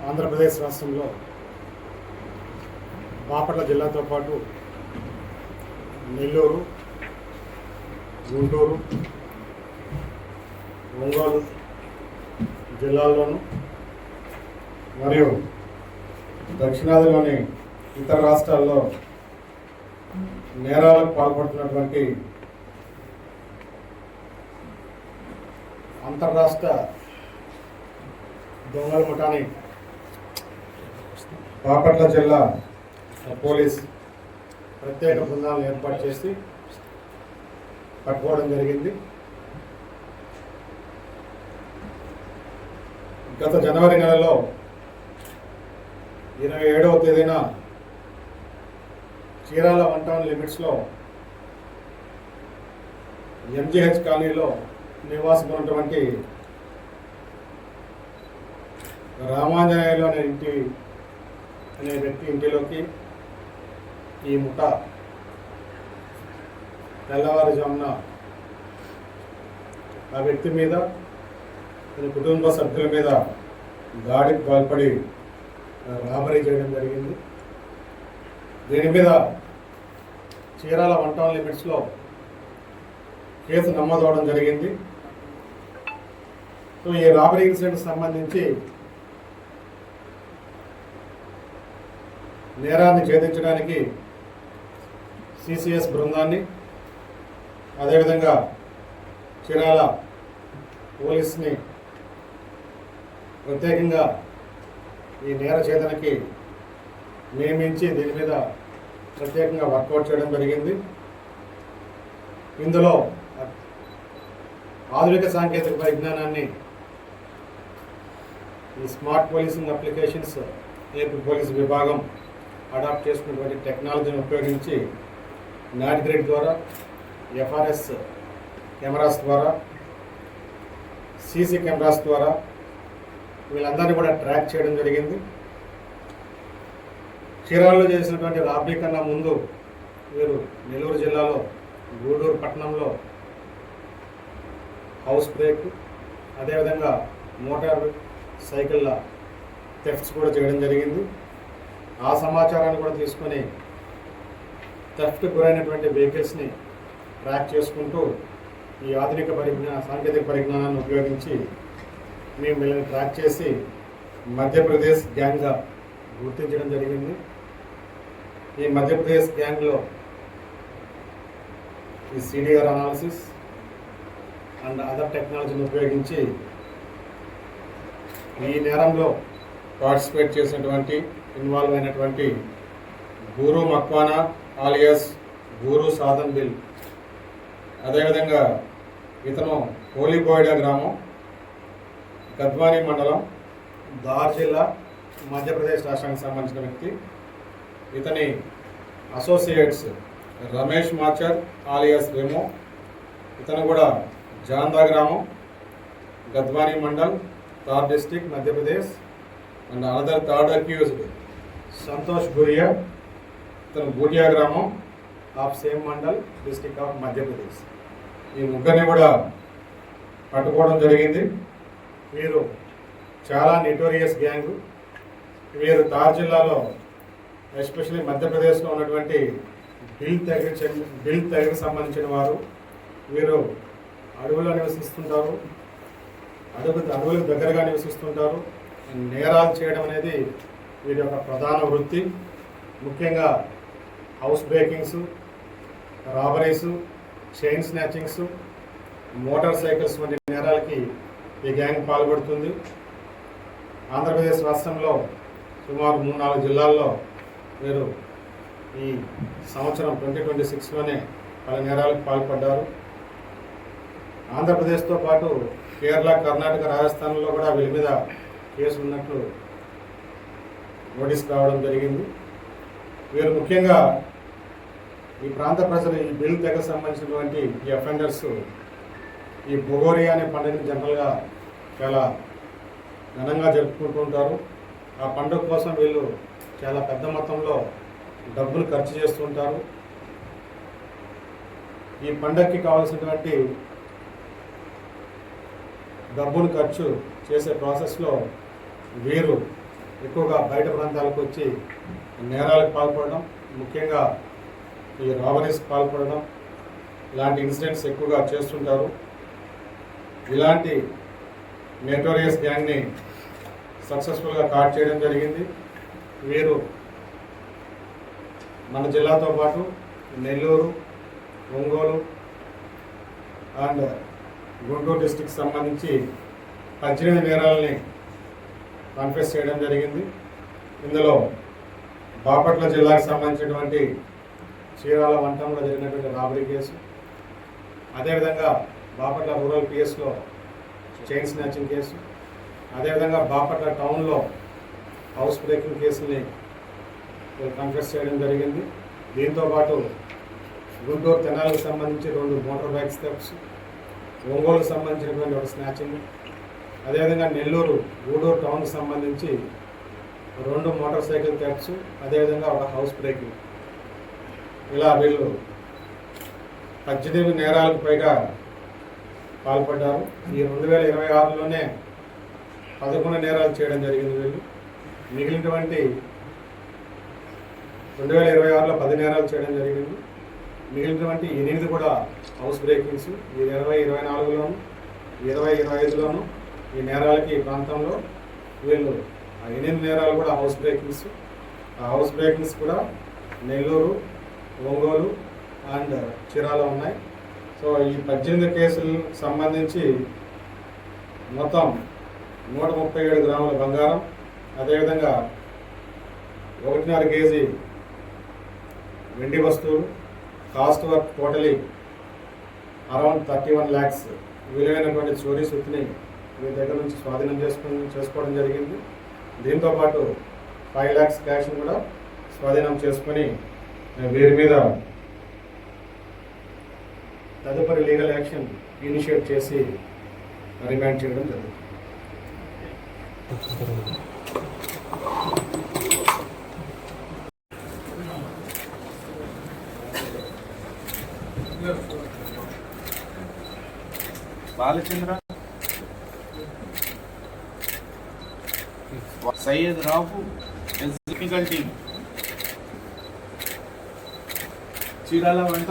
ఆంధ్రప్రదేశ్ రాష్ట్రంలో బాపట్ల జిల్లాతో పాటు నెల్లూరు, గుంటూరు, ఒంగోలు జిల్లాల్లోనూ మరియు దక్షిణాదిలోని ఇతర రాష్ట్రాల్లో నేరాలకు పాల్పడుతున్నటువంటి అంతర్రాష్ట్ర దొంగల ముఠాని బాపట్ల జిల్లా పోలీస్ ప్రత్యేక బృందాలను ఏర్పాటు చేసి పట్టుకోవడం జరిగింది. గత జనవరి నెలలో 27వ తేదీన చీరాల 1 టౌన్ లిమిట్స్లో ఎంజీహెచ్ కాలనీలో నివాసం ఉన్నటువంటి రామాంజనేయులు అనే వ్యక్తి ఇంటిలోకి ఈ ముఠ తెల్లవారుజామున ఆ వ్యక్తి మీద తన కుటుంబ సభ్యుల మీద దాడికి పాల్పడి రాబరీ చేయడం జరిగింది. దీని మీద చీరాల 1 టౌన్ లిమిట్స్లో కేసు నమోదవడం జరిగింది. సో ఈ రాబరీ ఇన్సిడెంట్కి సంబంధించి నేరాన్ని ఛేదించడానికి సిసిఎస్ బృందాన్ని, అదేవిధంగా చీరాల పోలీస్ని ప్రత్యేకంగా ఈ నేర ఛేదనకి నియమించి దీని మీద ప్రత్యేకంగా వర్కౌట్ చేయడం జరిగింది. ఇందులో ఆధునిక సాంకేతిక పరిజ్ఞానాన్ని ఈ smart policing applications AP police విభాగం అడాప్ట్ చేసుకున్నటువంటి టెక్నాలజీని ఉపయోగించి నాట్ గ్రిడ్ ద్వారా, ఎఫ్ఆర్ఎస్ కెమెరాస్ ద్వారా, సీసీ కెమెరాస్ ద్వారా వీళ్ళందరినీ కూడా ట్రాక్ చేయడం జరిగింది. చీరాలలో చేసినటువంటి రాబరీ కన్నా ముందు వీరు నెల్లూరు జిల్లాలో గూడూరు పట్టణంలో హౌస్ బ్రేక్, అదేవిధంగా మోటార్ సైకిళ్ళ థెఫ్ట్స్ కూడా చేయడం జరిగింది. ఆ సమాచారాన్ని కూడా తీసుకొని థెఫ్ట్ గురైనటువంటి వెహికల్స్ని ట్రాక్ చేసుకుంటూ ఈ ఆధునిక సాంకేతిక పరిజ్ఞానాన్ని ఉపయోగించి మేము వీళ్ళని ట్రాక్ చేసి మధ్యప్రదేశ్ గ్యాంగ్గా గుర్తించడం జరిగింది. ఈ మధ్యప్రదేశ్ గ్యాంగ్లో ఈ సిడిఆర్ అనాలిసిస్ అండ్ అదర్ టెక్నాలజీని ఉపయోగించి ఈ నేరంలో పార్టిసిపేట్ చేసినటువంటి ఇన్వాల్వ్ అయినటువంటి గూరు మక్వానా ఆలియాస్ గూరు సాధన్ బిల్, అదేవిధంగా ఇతను హోలీబోయిడా గ్రామం, గద్వానీ మండలం, దార్ జిల్లా, మధ్యప్రదేశ్ రాష్ట్రానికి సంబంధించిన వ్యక్తి. ఇతని అసోసియేట్స్ రమేష్ మాచర్ ఆలియాస్ రెమో, ఇతను కూడా జాందా గ్రామం, Gadwani mandal, Dhar district, Madhya Pradesh. And another third accused Santosh Guria, ఇతను బూటియా గ్రామం of same mandal, district of Madhya Pradesh. ఈ ముగ్గురిని కూడా పట్టుకోవడం జరిగింది. వీరు చాలా నెటోరియస్ గ్యాంగ్. వీరు తార్ జిల్లాలో ఎస్పెషల్లీ మధ్యప్రదేశ్లో ఉన్నటువంటి బిల్ తెగకి సంబంధించిన వారు. వీరు అడవుల్లో నివసిస్తుంటారు, అడవులకు దగ్గరగా నివసిస్తుంటారు. నేరాలు చేయడం అనేది వీరి యొక్క ప్రధాన వృత్తి. ముఖ్యంగా house breakings, robberies, chain snatchings, motor cycles వంటి నేరాలకి ఈ గ్యాంగ్ పాల్పడుతుంది. ఆంధ్రప్రదేశ్ రాష్ట్రంలో సుమారు 3-4 జిల్లాల్లో వీరు ఈ సంవత్సరం 2026లోనే పలు నేరాలకు పాల్పడ్డారు. ఆంధ్రప్రదేశ్తో పాటు కేరళ, కర్ణాటక, రాజస్థాన్లో కూడా వీళ్ళ మీద కేసులు ఉన్నట్లు నోటీస్ రావడం జరిగింది. వీరు ముఖ్యంగా ఈ ప్రాంత ప్రజలు ఈ బిల్ తెగకు సంబంధించినటువంటి ఈ అఫెండర్స్ ఈ బొగోరియా అనే పండుగని జనరల్గా చాలా ఘనంగా జరుపుకుంటూ ఉంటారు. ఆ పండుగ కోసం వీళ్ళు చాలా పెద్ద మొత్తంలో డబ్బులు ఖర్చు చేస్తుంటారు. ఈ పండగకి కావాల్సినటువంటి డబ్బును ఖర్చు చేసే ప్రాసెస్లో వీరు ఎక్కువగా బయట ప్రాంతాలకు వచ్చి నేరాలకు పాల్పడడం, ముఖ్యంగా ఈ రాబరీస్కి పాల్పడడం, ఇలాంటి ఇన్సిడెంట్స్ ఎక్కువగా చేస్తుంటారు. ఇలాంటి నోటోరియస్ గ్యాంగ్ని సక్సెస్ఫుల్గా కాట్ చేయడం జరిగింది. వీరు మన జిల్లాతో పాటు నెల్లూరు, ఒంగోలు అండ్ గుంటూరు డిస్టిక్ సంబంధించి 18 నేరాలని కన్ఫెస్ చేయడం జరిగింది. ఇందులో బాపట్ల జిల్లాకు సంబంధించినటువంటి చీరాల వంటంలో జరిగినటువంటి రాబరీ కేసు, అదేవిధంగా బాపట్ల రూరల్ పిఎస్లో చైన్ స్నాచింగ్ కేసు, అదేవిధంగా బాపట్ల టౌన్లో హౌస్ బ్రేకింగ్ కేసుని కన్ఫెస్ చేయడం జరిగింది. దీంతోపాటు గుంటూరు తెనాలకు సంబంధించి 2 మోటార్ బైక్స్ థెఫ్ట్స్, ఒంగోలుకు సంబంధించినటువంటి ఒక స్నాచింగ్, అదేవిధంగా నెల్లూరు గూడూరు టౌన్కి సంబంధించి 2 మోటార్ సైకిల్ థెఫ్ట్స్, అదేవిధంగా ఒక హౌస్ బ్రేకింగ్. ఇలా వీళ్ళు 18 నేరాలకు పైగా పాల్పడ్డారు. ఈ 2026లోనే 11 నేరాలు చేయడం జరిగింది. వీళ్ళు మిగిలినటువంటి 2026లో 10 నేరాలు చేయడం జరిగింది. మిగిలినటువంటి 8 కూడా హౌస్ బ్రేకింగ్స్. ఈ 2024లోను 2025లోను ఈ నేరాలకి ఈ ప్రాంతంలో వీళ్ళు 8 నేరాలు కూడా హౌస్ బ్రేకింగ్స్. ఆ హౌస్ బ్రేకింగ్స్ కూడా నెల్లూరు, ఒంగోలు అండ్ చీరాల ఉన్నాయి. సో ఈ 18 కేసులు సంబంధించి మొత్తం 137 గ్రాముల బంగారం, అదేవిధంగా 1.5 కేజీ వెండి వస్తువులు, cost work totally around 31 lakhs విలువైనటువంటి చోరీ సుత్తిని వీరి దగ్గర నుంచి స్వాధీనం చేసుకోవడం జరిగింది. దీంతోపాటు 5 lakhs క్యాష్ని కూడా స్వాధీనం చేసుకొని వీరి మీద తదుపరి లీగల్ యాక్షన్ ఇనిషియేట్ చేసి రిమాండ్ చేయడం జరుగుతుంది. బాలచంద్ర, సయ్యద్ రావు, టెక్నికల్ టీమ్, చీరాల వంట